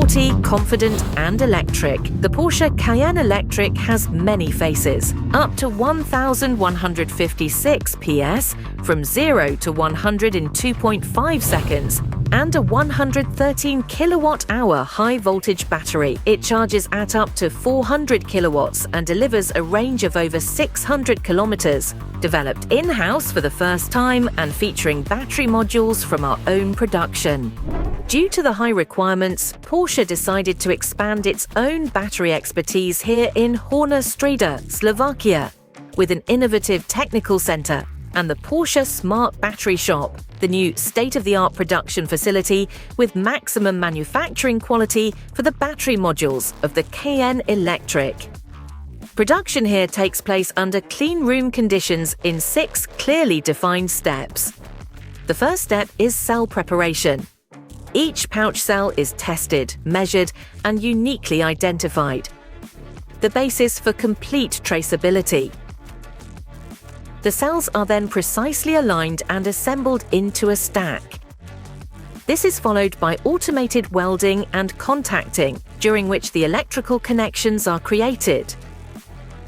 sporty, confident, and electric, the Porsche Cayenne Electric has many faces. Up to 1,156 PS, from 0 to 100 in 2.5 seconds, and a 113 kilowatt-hour high-voltage battery. It charges at up to 400 kilowatts and delivers a range of over 600 kilometers. Developed in-house for the first time and featuring battery modules from our own production. Due to the high requirements, Porsche decided to expand its own battery expertise here in Horná Streda, Slovakia, with an innovative technical center and the Porsche Smart Battery Shop, the new state-of-the-art production facility with maximum manufacturing quality for the battery modules of the Cayenne Electric. Production here takes place under clean room conditions in 6 clearly defined steps. The first step is cell preparation. Each pouch cell is tested, measured, and uniquely identified, the basis for complete traceability. The cells are then precisely aligned and assembled into a stack. This is followed by automated welding and contacting, during which the electrical connections are created.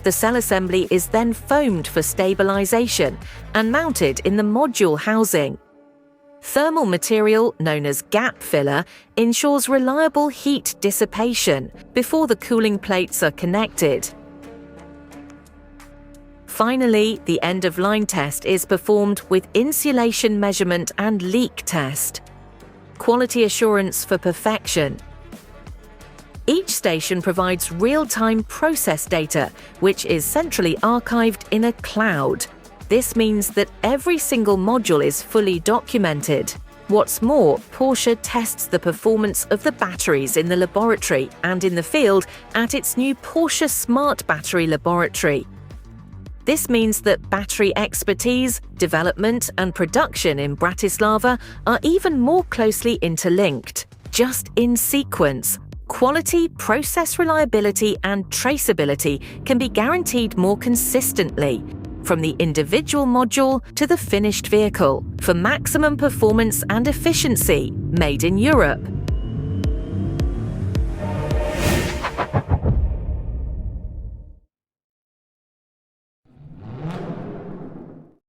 The cell assembly is then foamed for stabilization and mounted in the module housing. Thermal material, known as gap filler, ensures reliable heat dissipation before the cooling plates are connected. Finally, the end-of-line test is performed with insulation measurement and leak test. Quality assurance for perfection. Each station provides real-time process data, which is centrally archived in a cloud. This means that every single module is fully documented. What's more, Porsche tests the performance of the batteries in the laboratory and in the field at its new Porsche Smart Battery Laboratory. This means that battery expertise, development, and production in Bratislava are even more closely interlinked, just in sequence. Quality, process reliability, and traceability can be guaranteed more consistently, from the individual module to the finished vehicle, for maximum performance and efficiency, made in Europe.